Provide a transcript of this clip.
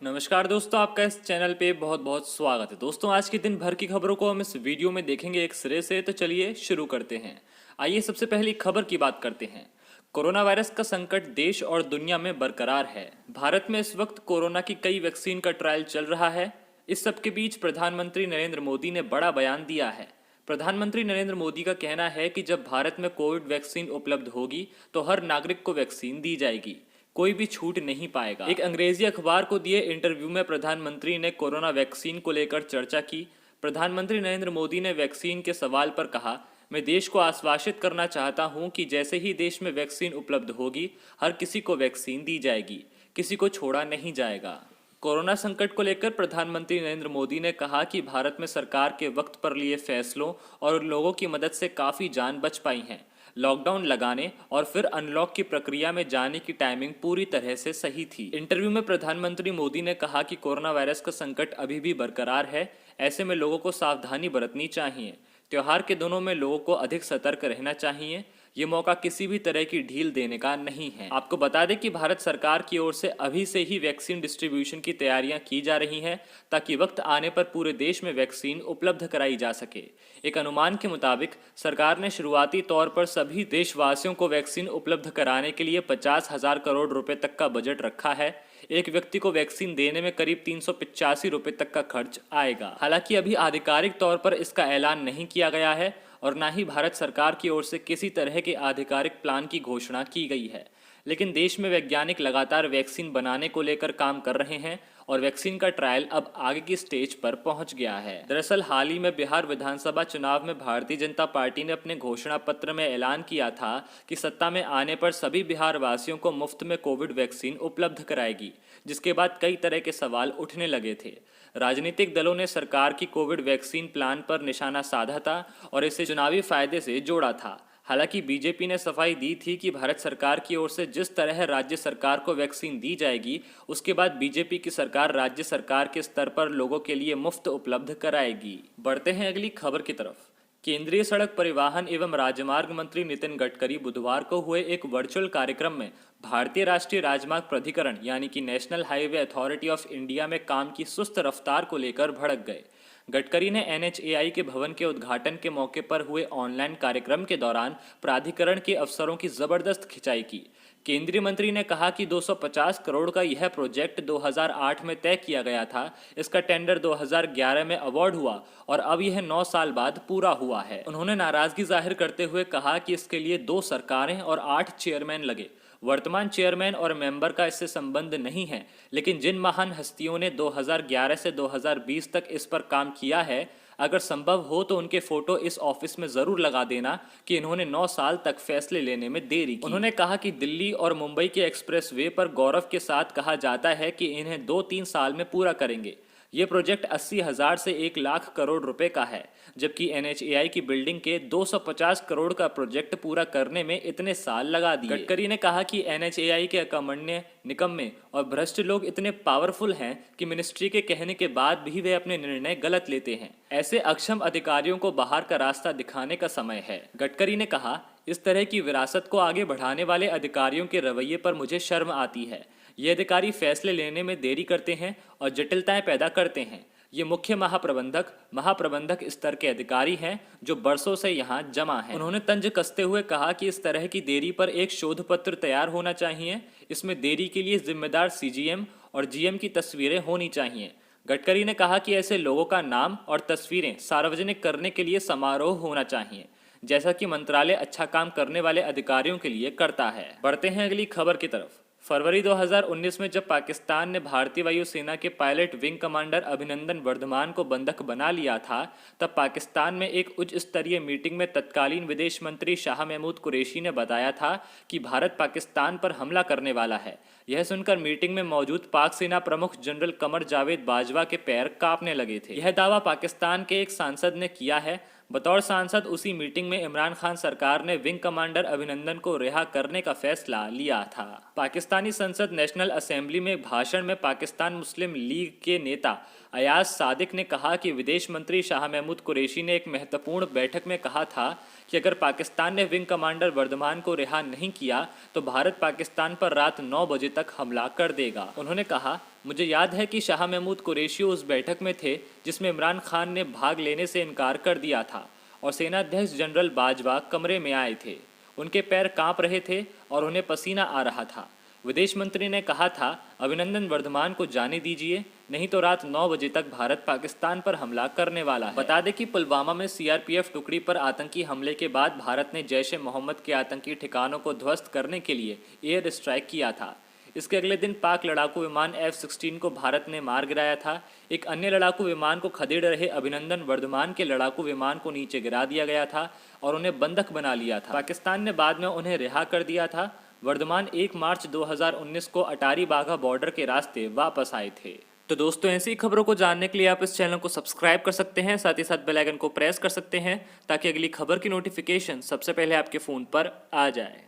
नमस्कार दोस्तों, आपका इस चैनल पे बहुत बहुत स्वागत है। दोस्तों, आज के दिन भर की खबरों को हम इस वीडियो में देखेंगे एक सिरे से। तो चलिए शुरू करते हैं। आइए सबसे पहली खबर की बात करते हैं। कोरोना वायरस का संकट देश और दुनिया में बरकरार है। भारत में इस वक्त कोरोना की कई वैक्सीन का ट्रायल चल रहा है। इस सबके बीच प्रधानमंत्री नरेंद्र मोदी ने बड़ा बयान दिया है। प्रधानमंत्री नरेंद्र मोदी का कहना है कि जब भारत में कोविड वैक्सीन उपलब्ध होगी तो हर नागरिक को वैक्सीन दी जाएगी, कोई भी छूट नहीं पाएगा। एक अंग्रेजी अखबार को दिए इंटरव्यू में प्रधानमंत्री ने कोरोना वैक्सीन को लेकर चर्चा की। प्रधानमंत्री नरेंद्र मोदी ने वैक्सीन के सवाल पर कहा, मैं देश को आश्वासित करना चाहता हूं कि जैसे ही देश में वैक्सीन उपलब्ध होगी हर किसी को वैक्सीन दी जाएगी, किसी को छोड़ा नहीं जाएगा। कोरोना संकट को लेकर प्रधानमंत्री नरेंद्र मोदी ने कहा कि भारत में सरकार के वक्त पर लिए फैसलों और लोगों की मदद से काफ़ी जान बच पाई हैं। लॉकडाउन लगाने और फिर अनलॉक की प्रक्रिया में जाने की टाइमिंग पूरी तरह से सही थी। इंटरव्यू में प्रधानमंत्री मोदी ने कहा कि कोरोना वायरस का संकट अभी भी बरकरार है। ऐसे में लोगों को सावधानी बरतनी चाहिए। त्योहार के दिनों में लोगों को अधिक सतर्क रहना चाहिए। ये मौका किसी भी तरह की ढील देने का नहीं है। आपको बता दें कि भारत सरकार की ओर से अभी से ही वैक्सीन डिस्ट्रीब्यूशन की तैयारियां की जा रही हैं ताकि वक्त आने पर पूरे देश में वैक्सीन उपलब्ध कराई जा सके। एक अनुमान के मुताबिक सरकार ने शुरुआती तौर पर सभी देशवासियों को वैक्सीन उपलब्ध कराने के लिए 50,000 करोड़ रुपए तक का बजट रखा है। एक व्यक्ति को वैक्सीन देने में करीब 385 रुपए तक का खर्च आएगा। हालांकि अभी आधिकारिक तौर पर इसका ऐलान नहीं किया गया है और न ही भारत सरकार की ओर से किसी तरह के आधिकारिक प्लान की घोषणा की गई है। लेकिन देश में वैज्ञानिक लगातार वैक्सीन बनाने को लेकर काम कर रहे हैं और वैक्सीन का ट्रायल अब आगे की स्टेज पर पहुंच गया है। दरअसल हाल ही में बिहार विधानसभा चुनाव में भारतीय जनता पार्टी ने अपने घोषणा पत्र में ऐलान किया था कि सत्ता में आने पर सभी बिहार वासियों को मुफ्त में कोविड वैक्सीन उपलब्ध कराएगी, जिसके बाद कई तरह के सवाल उठने लगे थे। राजनीतिक दलों ने सरकार की कोविड वैक्सीन प्लान पर निशाना साधा था और इसे चुनावी फायदे से जोड़ा था। हालांकि बीजेपी ने सफाई दी थी कि भारत सरकार की ओर से जिस तरह राज्य सरकार को वैक्सीन दी जाएगी, उसके बाद बीजेपी की सरकार राज्य सरकार के स्तर पर लोगों के लिए मुफ्त उपलब्ध कराएगी। बढ़ते हैं अगली खबर की तरफ। केंद्रीय सड़क परिवहन एवं राजमार्ग मंत्री नितिन गडकरी बुधवार को हुए एक वर्चुअल कार्यक्रम में भारतीय राष्ट्रीय राजमार्ग प्राधिकरण यानी कि national highway authority of India में काम की सुस्त रफ्तार को लेकर भड़क गए। गडकरी ने NHAI के भवन के उद्घाटन के मौके पर हुए ऑनलाइन कार्यक्रम के दौरान प्राधिकरण के अफसरों की जबरदस्त खिंचाई की। केंद्रीय मंत्री ने कहा कि 250 करोड़ का यह प्रोजेक्ट 2008 में तय किया गया था। इसका टेंडर 2011 में अवार्ड हुआ और अब यह 9 साल बाद पूरा हुआ है। उन्होंने नाराजगी जाहिर करते हुए कहा कि इसके लिए 2 सरकारें और 8 चेयरमैन लगे। वर्तमान चेयरमैन और मेंबर का इससे संबंध नहीं है, लेकिन जिन महान हस्तियों ने 2011 से 2020 तक इस पर काम किया है, अगर संभव हो तो उनके फोटो इस ऑफिस में जरूर लगा देना कि इन्होंने 9 साल तक फैसले लेने में देरी की। उन्होंने कहा कि दिल्ली और मुंबई के एक्सप्रेसवे पर गौरव के साथ कहा जाता है कि इन्हें 2-3 साल में पूरा करेंगे। ये प्रोजेक्ट 80,000 से 1 लाख करोड़ रुपए का है, जबकि NHAI की बिल्डिंग के 250 करोड़ का प्रोजेक्ट पूरा करने में इतने साल लगा दिए। गडकरी ने कहा कि NHAI के अकर्मण्य, निकम्मे और भ्रष्ट लोग इतने पावरफुल हैं कि मिनिस्ट्री के कहने के बाद भी वे अपने निर्णय गलत लेते हैं। ऐसे अक्षम अधिकारियों को बाहर का रास्ता दिखाने का समय है। गडकरी ने कहा, इस तरह की विरासत को आगे बढ़ाने वाले अधिकारियों के रवैये पर मुझे शर्म आती है। ये अधिकारी फैसले लेने में देरी करते हैं और जटिलताएं पैदा करते हैं। ये मुख्य महाप्रबंधक स्तर के अधिकारी हैं जो बरसों से यहाँ जमा हैं। उन्होंने तंज कसते हुए कहा कि इस तरह की देरी पर एक शोध पत्र तैयार होना चाहिए। इसमें देरी के लिए जिम्मेदार CGM और GM की तस्वीरें होनी चाहिए। गडकरी ने कहा कि ऐसे लोगों का नाम और तस्वीरें सार्वजनिक करने के लिए समारोह होना चाहिए, जैसा कि मंत्रालय अच्छा काम करने वाले अधिकारियों के लिए करता है। बढ़ते हैं अगली खबर की तरफ। फरवरी 2019 में जब पाकिस्तान ने भारतीय वायुसेना के pilot wing commander Abhinandan Varthaman को बंधक बना लिया था, तब पाकिस्तान में एक उच्च स्तरीय मीटिंग में तत्कालीन विदेश मंत्री शाह महमूद कुरैशी ने बताया था कि भारत पाकिस्तान पर हमला करने वाला है। यह सुनकर मीटिंग में मौजूद पाक सेना प्रमुख जनरल कमर जावेद बाजवा के पैर कांपने लगे थे। यह दावा पाकिस्तान के एक सांसद ने किया है। बतौर सांसद उसी मीटिंग में इमरान खान सरकार ने विंग कमांडर अभिनंदन को रिहा करने का फैसला लिया था। पाकिस्तानी संसद नेशनल असेंबली में भाषण में पाकिस्तान मुस्लिम लीग के नेता अयाज सादिक ने कहा कि विदेश मंत्री शाह महमूद कुरैशी ने एक महत्वपूर्ण बैठक में कहा था कि अगर पाकिस्तान ने विंग कमांडर वर्धमान को रिहा नहीं किया तो भारत पाकिस्तान पर रात 9 बजे तक हमला कर देगा। उन्होंने कहा, मुझे याद है कि शाह महमूद कुरैशी उस बैठक में थे जिसमें इमरान खान ने भाग लेने से इनकार कर दिया था और सेनाध्यक्ष जनरल बाजवा कमरे में आए थे। उनके पैर कांप रहे थे और उन्हें पसीना आ रहा था। विदेश मंत्री ने कहा था, अभिनंदन वर्धमान को जाने दीजिए, नहीं तो रात 9 बजे तक भारत पाकिस्तान पर हमला करने वाला है। बता दें कि पुलवामा में सीआरपीएफ टुकड़ी पर आतंकी हमले के बाद भारत ने जैश ए मोहम्मद के आतंकी ठिकानों को ध्वस्त करने के लिए एयर स्ट्राइक किया था। इसके अगले दिन पाक लड़ाकू विमान F-16 को भारत ने मार गिराया था। एक अन्य लड़ाकू विमान को खदेड़ रहे अभिनंदन वर्धमान के लड़ाकू विमान को नीचे गिरा दिया गया था और उन्हें बंधक बना लिया था। पाकिस्तान ने बाद में उन्हें रिहा कर दिया था। वर्धमान 1 मार्च 2019 को अटारी बाघा बॉर्डर के रास्ते वापस आए थे। तो दोस्तों, ऐसी खबरों को जानने के लिए आप इस चैनल को सब्सक्राइब कर सकते हैं, साथ ही साथ बेल आइकन को प्रेस कर सकते हैं ताकि अगली खबर की नोटिफिकेशन सबसे पहले आपके फ़ोन पर आ जाए।